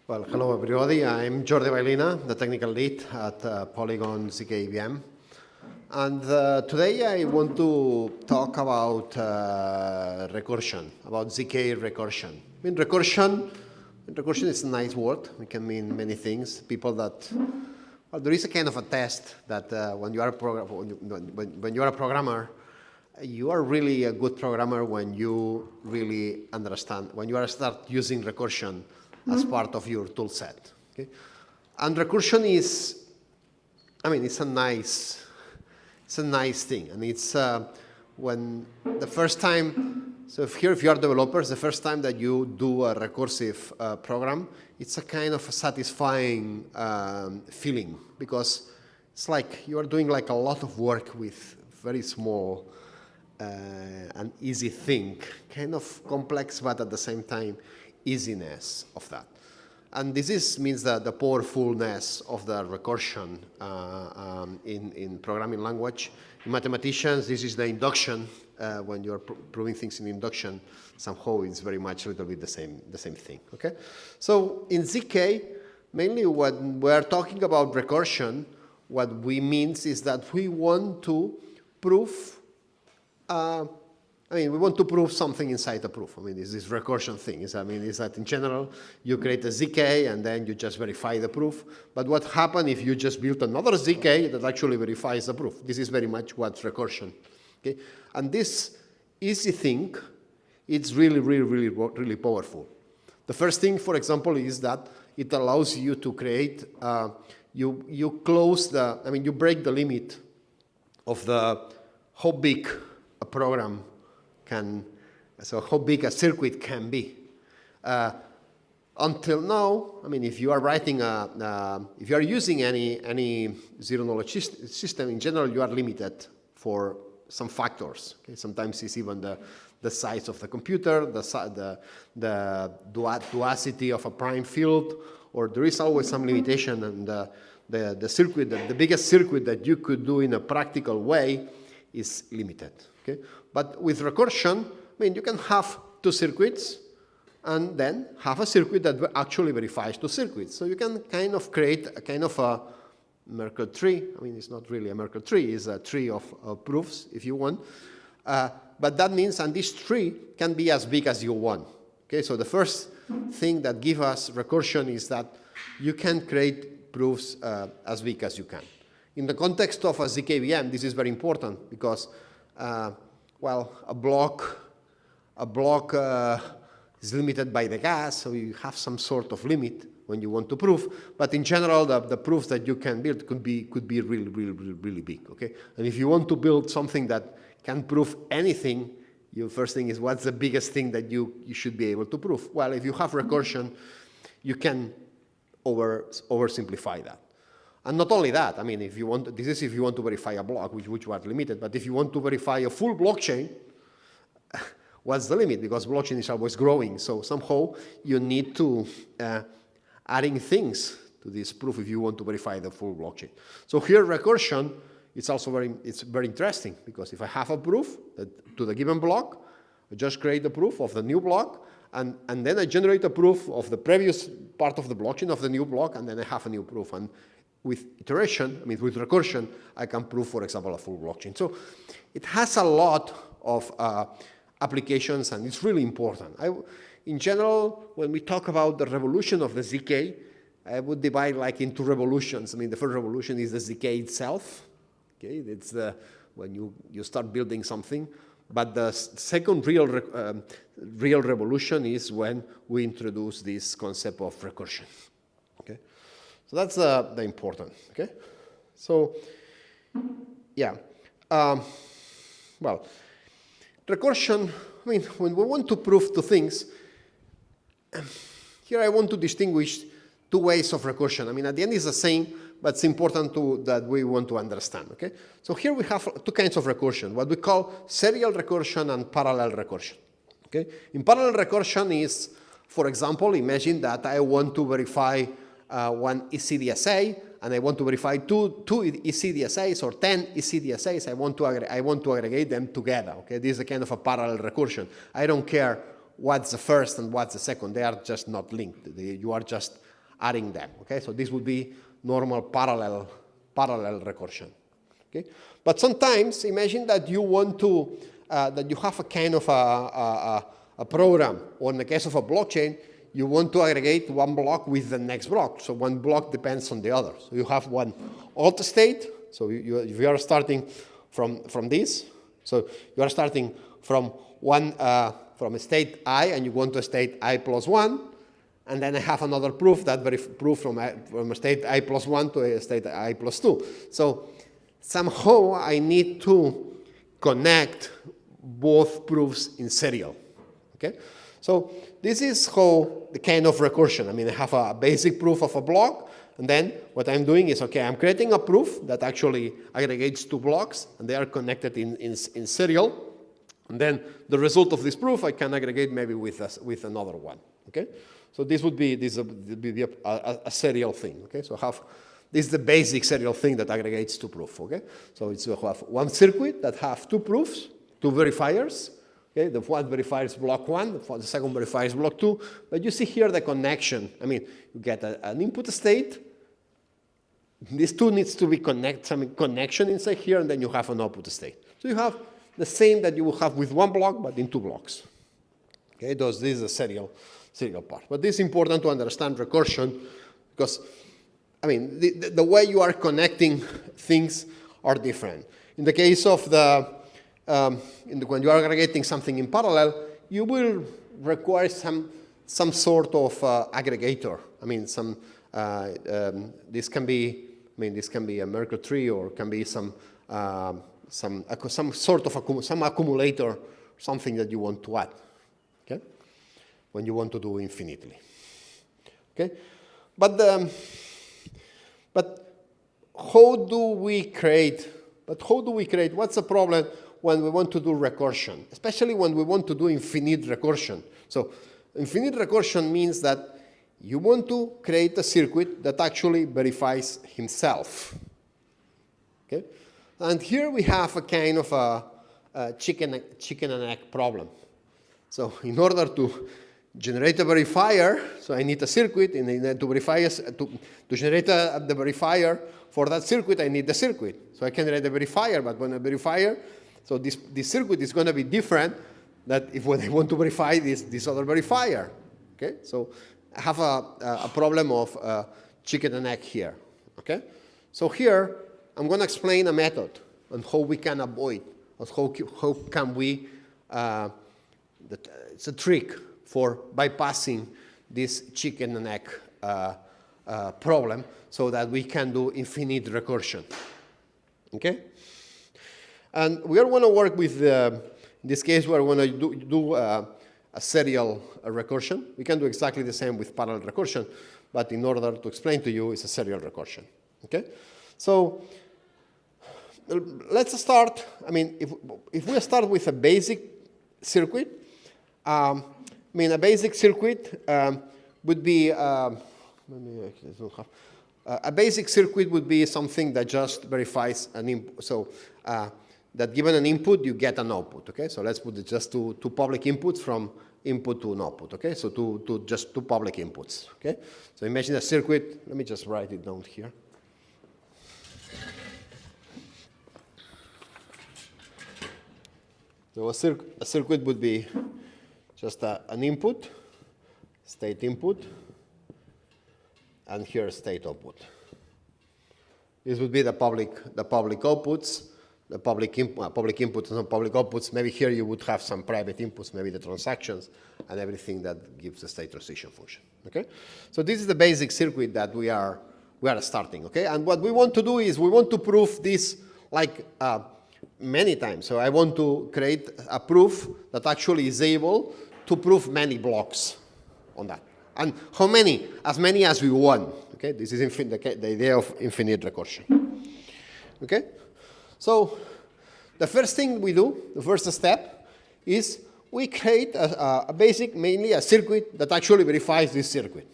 Well, hello everybody. I'm Jordi Baylina, the technical lead at Polygon zkVM. And today I want to talk about recursion, about zk recursion. I mean, recursion is a nice word. It can mean many things. Well, there is a kind of a test that when you are a programmer, you are really a good programmer when you really understand, when you start using recursion as part of your tool set. Okay? And recursion is, it's a nice thing. And it's when the first time, so if you are developers, the first time that you do a recursive program, it's a kind of a satisfying feeling, because it's like you are doing like a lot of work with very small and easy thing, kind of complex, but at the same time, easiness of that. And this means that the powerfulness of the recursion in programming language. In mathematicians, this is the induction. When you're proving things in induction, somehow it's very much a little bit the same thing. Okay. So in zk, mainly when we're talking about recursion, what we mean is that we want to prove. We want to prove something inside a proof. It's this recursion thing. Is that in general, you create a zk and then you just verify the proof. But what happens if you just build another zk that actually verifies the proof? This is very much what's recursion. Okay? And this easy thing, it's really, really, really, really powerful. The first thing, for example, is that it allows you to create, you break the limit of how big a program how big a circuit can be. Until now, if you are writing if you are using any zero-knowledge system, in general, you are limited for some factors. Okay? Sometimes it's even the size of the computer, the duality of a prime field, or there is always some limitation, and the circuit, the biggest circuit that you could do in a practical way is limited. Okay? But with recursion, you can have two circuits and then have a circuit that actually verifies two circuits. So you can kind of create a kind of a Merkle tree. It's not really a Merkle tree, it's a tree of proofs, if you want. But that means, and this tree can be as big as you want. Okay? So the first thing that gives us recursion is that you can create proofs as big as you can. In the context of a zkVM, this is very important because a block is limited by the gas, so you have some sort of limit when you want to prove. But in general, the proofs that you can build could be really, really, really, really big. Okay, and if you want to build something that can prove anything, your first thing is what's the biggest thing that you should be able to prove. Well, if you have recursion, you can oversimplify that. And not only that, if you want to verify a block, which was limited, but if you want to verify a full blockchain, what's the limit? Because blockchain is always growing, so somehow you need to adding things to this proof if you want to verify the full blockchain. So here, recursion, it's also very interesting, because if I have a proof to the given block, I just create a proof of the new block, and then I generate a proof of the previous part of the blockchain of the new block, and then I have a new proof. And with iteration, with recursion, I can prove, for example, a full blockchain. So it has a lot of applications, and it's really important. In general, when we talk about the revolution of the zk, I would divide into revolutions. The first revolution is the zk itself. Okay, it's when you start building something. But the second real revolution is when we introduce this concept of recursion. Okay. So that's the important, okay? So, yeah. Recursion, when we want to prove two things, here I want to distinguish two ways of recursion. At the end it's the same, but it's important that we want to understand, okay? So here we have two kinds of recursion, what we call serial recursion and parallel recursion, okay? In parallel recursion is, for example, imagine that I want to verify one ECDSA, and I want to verify two ECDSAs or 10 ECDSAs. I want to aggregate them together. Okay, this is a kind of a parallel recursion. I don't care what's the first and what's the second. They are just not linked. You are just adding them. Okay, so this would be normal parallel recursion. Okay, but sometimes imagine that you want to that you have a kind of a program, or in the case of a blockchain, you want to aggregate one block with the next block. So one block depends on the other. So you have one alt state. So if you are starting from this, so you are starting from from a state I, and you want to state I plus 1, and then I have another proof that proof from a state I plus 1 to a state I plus 2. So somehow I need to connect both proofs in serial. Okay, so this is how the kind of recursion. I mean, I have a basic proof of a block, and then what I'm doing is, okay, I'm creating a proof that actually aggregates two blocks, and they are connected in serial. And then the result of this proof I can aggregate maybe with another one. Okay, so this would be a serial thing. Okay, so this is the basic serial thing that aggregates two proof. Okay, so it's you have one circuit that have two proofs, two verifiers. Okay, the one verifies block 1, the second verifies block 2. But you see here the connection. I mean, you get an input state. These two needs to be some connection inside here, and then you have an output state. So you have the same that you will have with one block, but in two blocks. Okay, this is a serial part. But this is important to understand recursion, because, I mean, the way you are connecting things are different. In the case of when you are aggregating something in parallel, you will require some sort of aggregator. I mean, this can be a Merkle tree, or can be some sort of some accumulator, something that you want to add. Okay, when you want to do infinitely. Okay, but how do we create? What's the problem when we want to do recursion, especially when we want to do infinite recursion? So infinite recursion means that you want to create a circuit that actually verifies himself. Okay? And here we have a kind of a chicken and egg problem. So in order to generate a verifier, so I need a circuit, and to generate the verifier for that circuit, I need the circuit. So I can generate a verifier, but when a verifier, so this circuit is going to be different than when I want to verify this other verifier. Okay, so I have a problem of chicken and egg here. Okay, so here I'm going to explain a method on how we can avoid, or how can we. It's a trick for bypassing this chicken and egg problem, so that we can do infinite recursion. Okay. And we are going to work with, in this case, we are going to do a serial recursion. We can do exactly the same with parallel recursion, but in order to explain to you, it's a serial recursion. Okay? So let's start. I mean, if we start with a basic circuit, a basic circuit would be, a basic circuit would be something that just verifies an input. So that given an input, you get an output. Okay, so let's put it just two public inputs from input to an output. Okay, so just two public inputs. Okay, so imagine a circuit. Let me just write it down here. So a circuit would be just an input, state input, and here state output. This would be the public outputs. The public inputs and public outputs. Maybe here you would have some private inputs, maybe the transactions and everything that gives the state transition function. Okay, so this is the basic circuit that we are starting. Okay, and what we want to do is we want to prove this like many times. So I want to create a proof that actually is able to prove many blocks on that. And how many? As many as we want. Okay, this is the idea of infinite recursion. Okay. So the first thing we do, the first step, is we create a basic, mainly a circuit that actually verifies this circuit.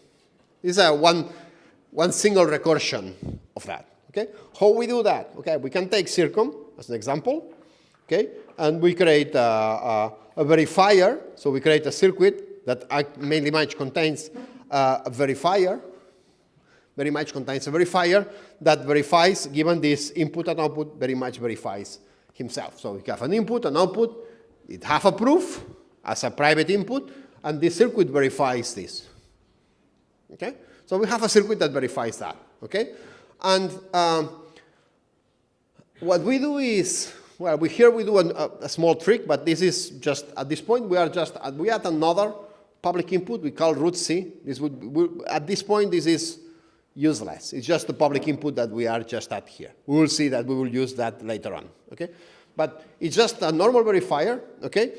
This is one single recursion of that. Okay, how we do that? Okay, we can take circum as an example. Okay, and we create a verifier. So we create a circuit that mainly contains a verifier. very much contains a verifier that verifies, given this input and output, very much verifies himself. So we have an input, an output, it have a proof as a private input, and this circuit verifies this. Okay? So we have a circuit that verifies that. Okay? And what we do is, well, we do a small trick, but this is just, at this point, we add another public input we call root C. At this point, this is useless. It's just the public input that we are just at here. We will see that we will use that later on. Okay? But it's just a normal verifier. Okay?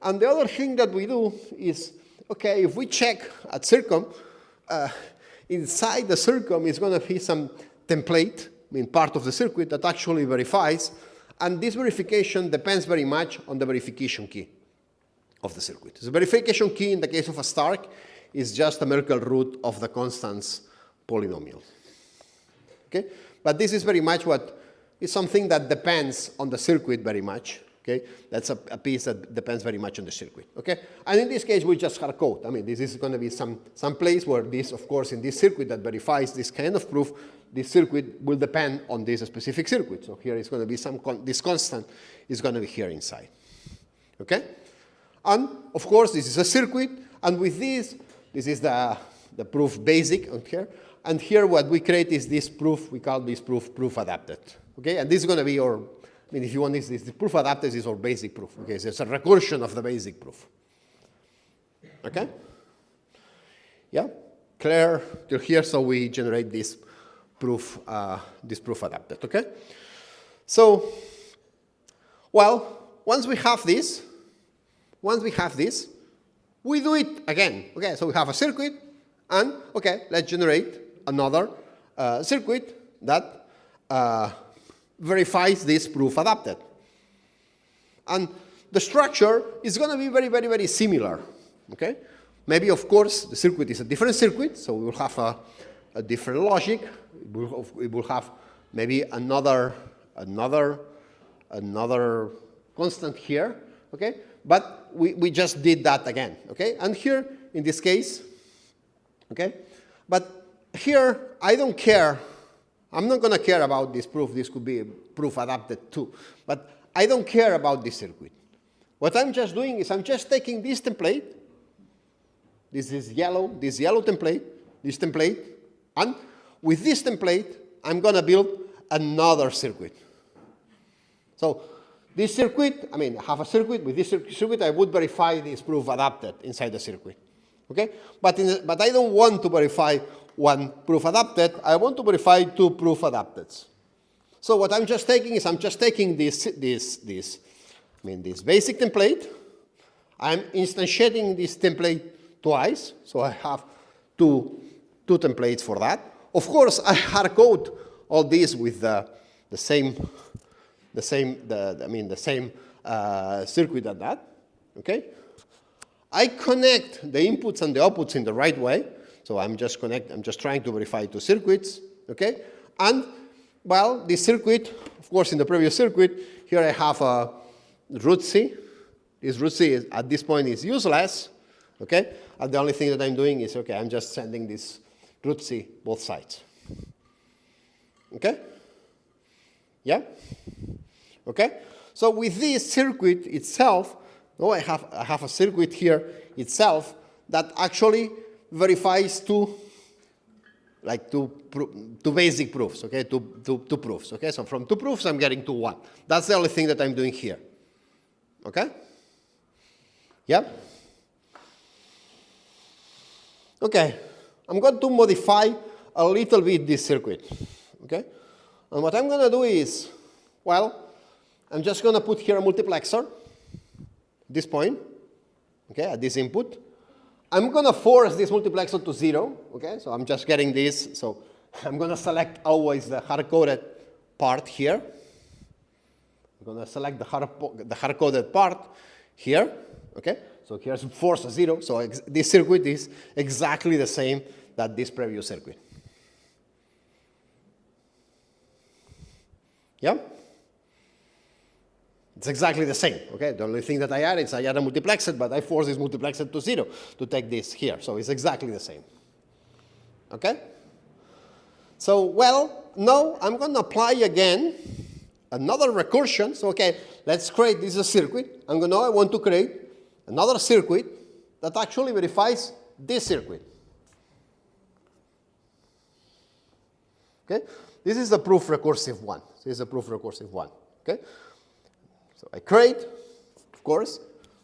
And the other thing that we do is, okay, if we check at circum, inside the circum is going to be some template, part of the circuit that actually verifies, and this verification depends very much on the verification key of the circuit. The verification key in the case of a Stark is just a Merkle root of the constants polynomial. Okay? But this is very much what is something that depends on the circuit very much. Okay? That's a piece that depends very much on the circuit. Okay? And in this case, we just hard code. This is going to be some place where this, of course, in this circuit that verifies this kind of proof, this circuit will depend on this specific circuit. So here is going to be this constant is going to be here inside. Okay? And, of course, this is a circuit. And with this is the proof basic on here. And here what we create is this proof. We call this proof adapted. Okay? And this is going to be our, if you want this the proof adapted is our basic proof. Okay? So it's a recursion of the basic proof. Okay? Yeah? Clear till here, so we generate this proof adapted. Okay? So, well, once we have this, we do it again. Okay, so we have a circuit, and okay, let's generate another circuit that verifies this proof adapted. And the structure is going to be very, very, very similar. Okay, maybe of course the circuit is a different circuit, so we will have a different logic. It will have maybe another constant here. Okay. But we just did that again, okay? And here, in this case, okay? But here, I don't care. I'm not going to care about this proof. This could be a proof adapted too. But I don't care about this circuit. What I'm just doing is I'm just taking this template. This yellow template, and with this template, I'm going to build another circuit. So, this circuit, I have a circuit. With this circuit, I would verify this proof adapted inside the circuit. Okay? But I don't want to verify one proof adapted. I want to verify two proof adapteds. So what I'm just taking is I'm just taking this basic template. I'm instantiating this template twice. So I have two templates for that. Of course, I hard code all this with the same circuit as that, okay? I connect the inputs and the outputs in the right way. So I'm just trying to verify two circuits, okay? And, well, this circuit, of course, in the previous circuit, here I have a root C. This root C at this point is useless, okay? And the only thing that I'm doing is, okay, I'm just sending this root C both sides. Okay? Yeah? Okay? So with this circuit itself, I have a circuit here itself that actually verifies two basic proofs, okay? Two proofs, okay? So from two proofs, I'm getting to one. That's the only thing that I'm doing here. Okay? Yeah? Okay. I'm going to modify a little bit this circuit, okay? And what I'm going to do is, well, I'm just going to put here a multiplexer at this point, okay, at this input. I'm going to force this multiplexer to 0, okay? So I'm just getting this. So I'm going to select always the hard-coded part here. I'm going to select the hard-coded part here, okay? So here's force 0. So this circuit is exactly the same that this previous circuit. Yeah? It's exactly the same, okay? The only thing that I add is I add a multiplexer, but I force this multiplexer to 0 to take this here. So it's exactly the same. Okay? So, well, now I'm going to apply again another recursion. So, okay, let's create this circuit. I want to create another circuit that actually verifies this circuit. Okay? This is the proof recursive one. This is the proof recursive one. Okay? So I create, of course,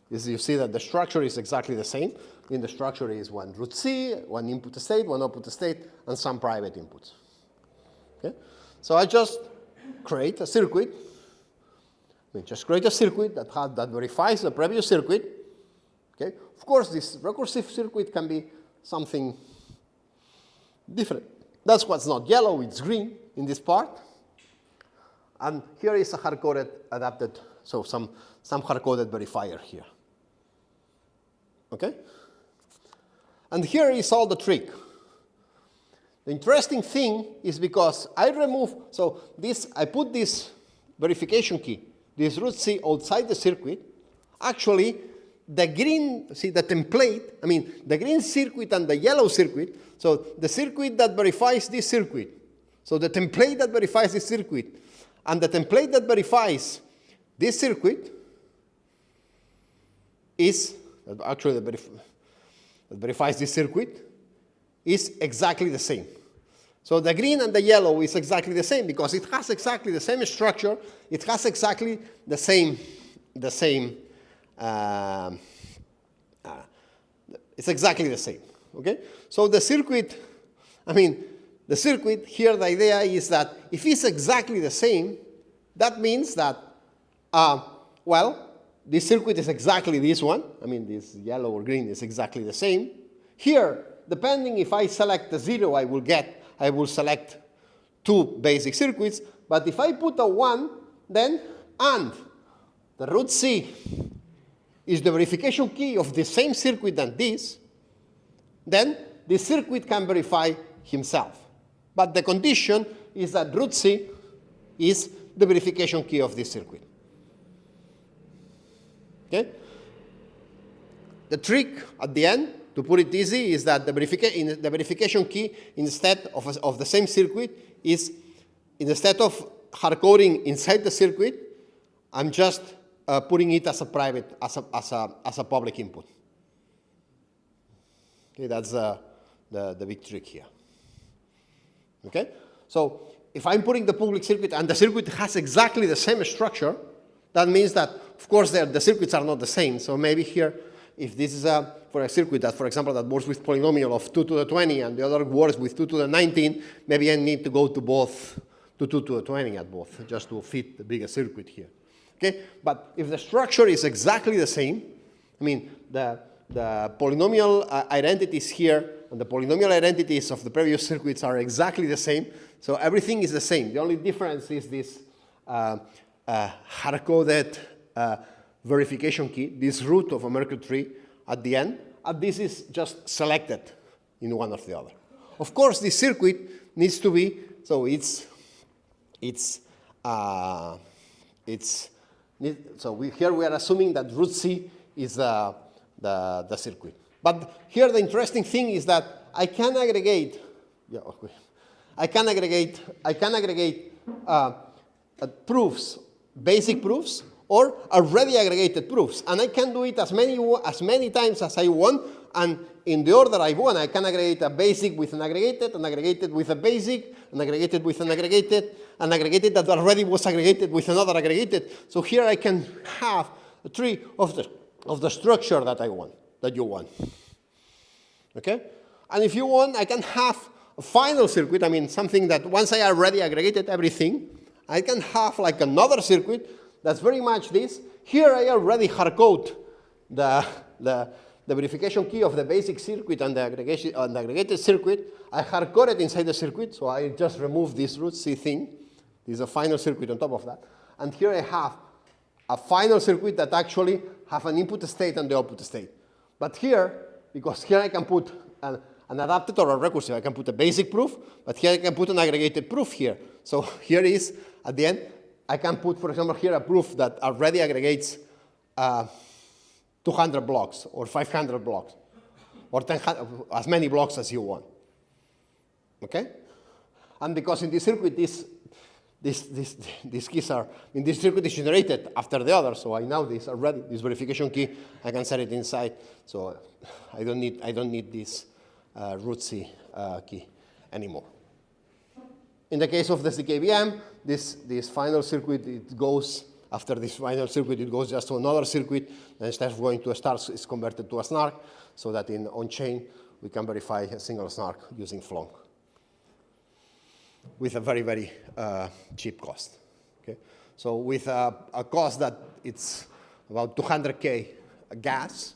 you see that the structure is exactly the same. In the structure is one root C, one input state, one output state, and some private inputs. Okay? So I just create a circuit. Just create a circuit that verifies the previous circuit. Okay? Of course, this recursive circuit can be something different. That's what's not yellow, it's green in this part. And here is a hard-coded adapted, so some hard-coded verifier here. Okay? And here is all the trick. The interesting thing is because I remove, so this, I put this verification key, this root C outside the circuit. Actually, the green, see the template, I mean, the green circuit and the yellow circuit, so the circuit that verifies this circuit, so the template that verifies this circuit, and the template that verifies this circuit is, actually that verifies this circuit, is exactly the same. So the green and the yellow is exactly the same because it has exactly the same structure, it has exactly the same it's exactly the same, okay? So the circuit, the circuit here, the idea is that if it's exactly the same, that means that, well, this circuit is exactly this one. This yellow or green is exactly the same. Here, depending if I select the 0, I will select 2 basic circuits. But if I put a 1, then, and the root C is the verification key of the same circuit than this, then the circuit can verify himself. But the condition is that root C is the verification key of this circuit. Okay? The trick at the end, to put it easy, is that the verification key instead of the same circuit is, instead of hard-coding inside the circuit, I'm just putting it as a private, as a public input. Okay, that's the big trick here. Okay, so if I'm putting the public circuit and the circuit has exactly the same structure, that means that, of course, the circuits are not the same. So maybe here, if this is for a circuit that, for example, that works with polynomial of 2 to the 20 and the other works with 2 to the 19, maybe I need to go to both, to 2 to the 20 at both, just to fit the bigger circuit here. Okay, but if the structure is exactly the same, the polynomial identities here and the polynomial identities of the previous circuits are exactly the same, so everything is the same. The only difference is this hard-coded verification key, this root of a Merkle tree at the end, and this is just selected in one or the other. Of course, this circuit needs to be, so here we are assuming that root C is the circuit. But here the interesting thing is that I can aggregate, proofs, basic proofs, or already aggregated proofs. And I can do it as many times as I want, and in the order I want. I can aggregate a basic with an aggregated with a basic, an aggregated with an aggregated that already was aggregated with another aggregated. So here I can have a tree of the structure that I want, that you want. Okay? And if you want, I can have a final circuit, something that once I already aggregated everything, I can have like another circuit that's very much this. Here I already hard-code the verification key of the basic circuit and the aggregated circuit. I hard-code it inside the circuit, so I just remove this root C thing. This is a final circuit on top of that. And here I have a final circuit that actually have an input state and the output state. But here, because here I can put an adapted or a recursive, I can put a basic proof, but here I can put an aggregated proof here. So here is, at the end, I can put, for example, here a proof that already aggregates 200 blocks or 500 blocks or 10, as many blocks as you want. Okay? And because in this circuit, these keys are, this circuit is generated after the other, so I know this already. This verification key, I can set it inside, so I don't need this root C key anymore. In the case of the zkVM, this final circuit, it goes, after this final circuit, it goes just to another circuit, and instead of going to a STARKs, it's converted to a snark, so that on-chain, we can verify a single snark using Flonk with a very, very cheap cost. Okay? So with a cost that it's about 200K gas,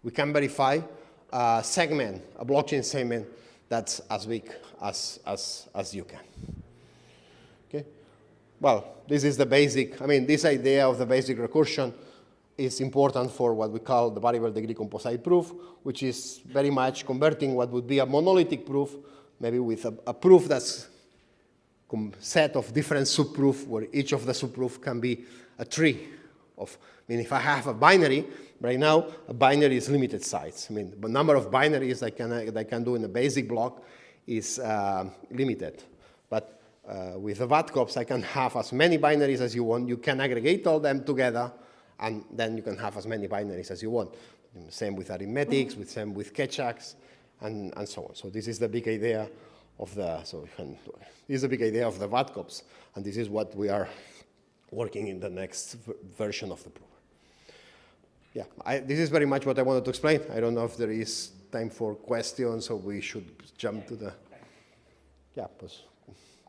we can verify a segment, a blockchain segment that's as big as you can. Okay? Well, this is the basic, this idea of the basic recursion is important for what we call the variable degree composite proof, which is very much converting what would be a monolithic proof, maybe with a proof that's a set of different subproof, where each of the subproof can be a tree of, if I have a binary, right now, a binary is limited size. The number of binaries I can do in a basic block is limited. But with the VATCOPs, I can have as many binaries as you want. You can aggregate all them together, and then you can have as many binaries as you want. Same with arithmetics, same with Kechax, and so on. So this is the big idea of the, this is the big idea of the VATCOPs, and this is what we are working in the next version of the proof. Yeah, this is very much what I wanted to explain. I don't know if there is time for questions, or we should jump to the,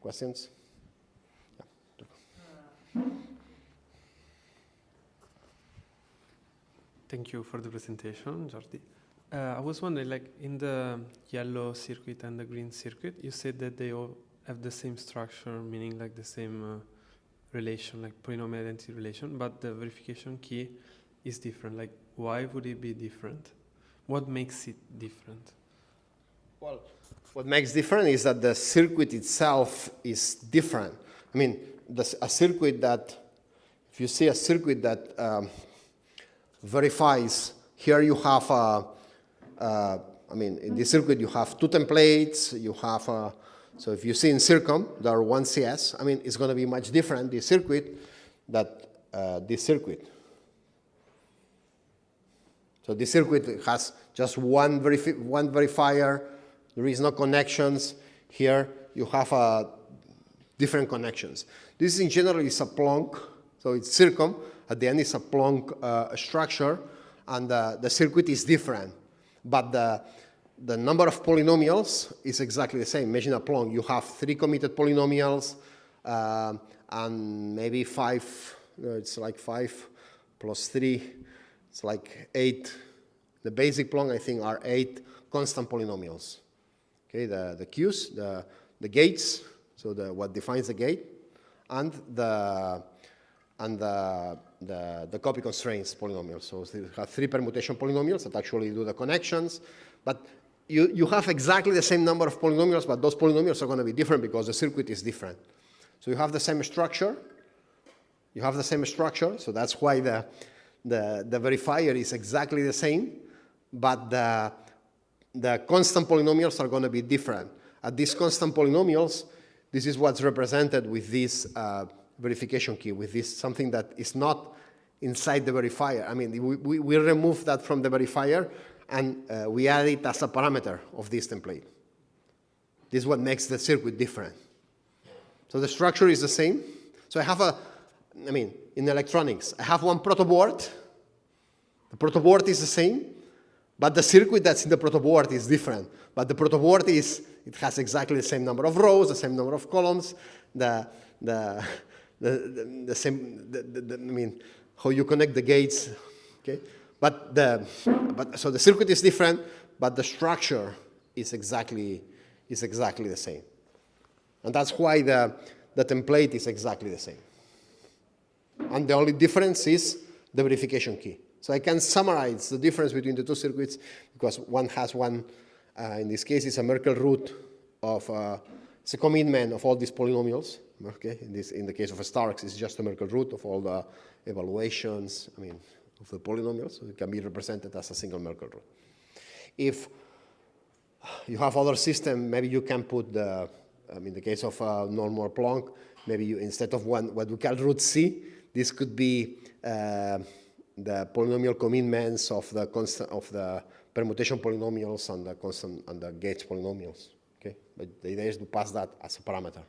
questions? Yeah. Thank you for the presentation, Jordi. I was wondering, like in the yellow circuit and the green circuit, you said that they all have the same structure, meaning like the same relation, like polynomial identity relation, but the verification key is different. Like, why would it be different? What makes it different? Well, what makes different is that the circuit itself is different. A circuit that, if you see a circuit that verifies, here you have in this circuit you have two templates, you have, so if you see in Circom, there are 1CS, it's going to be much different, this circuit, that this circuit. So this circuit has just one verifier, there is no connections. Here you have different connections. This in general is a Plonk, so it's Circom, at the end it's a Plonk structure, and the circuit is different. But the number of polynomials is exactly the same. Imagine a Plonk, you have 3 committed polynomials, and maybe 5, it's like 5 plus 3, it's like 8. The basic Plonk, I think, are 8 constant polynomials. Okay, the queues, the gates, so what defines the gate, and the copy constraints polynomials. So you have 3 permutation polynomials that actually do the connections, but you have exactly the same number of polynomials, but those polynomials are going to be different because the circuit is different. So you have the same structure, so that's why the verifier is exactly the same, but the constant polynomials are going to be different. At these constant polynomials, this is what's represented with this verification key, with this something that is not inside the verifier. We remove that from the verifier, and we add it as a parameter of this template. This is what makes the circuit different. So the structure is the same. So I have in electronics, I have one protoboard. The protoboard is the same, but the circuit that's in the protoboard is different. But the protoboard it has exactly the same number of rows, the same number of columns, the same, how you connect the gates, okay? So the circuit is different, but the structure is exactly the same. And that's why the template is exactly the same. And the only difference is the verification key. So I can summarize the difference between the two circuits, because one has one, in this case, it's a Merkle root of, it's a commitment of all these polynomials. Okay, in the case of STARKs, it's just a Merkle root of all the evaluations, of the polynomials, so it can be represented as a single Merkle root. If you have other system, maybe you can put the in the case of a normal Plonk, maybe you, instead of what we call root C, this could be the polynomial commitments of the constant of the permutation polynomials and the constant and the gauge polynomials. Okay, but the idea is to pass that as a parameter.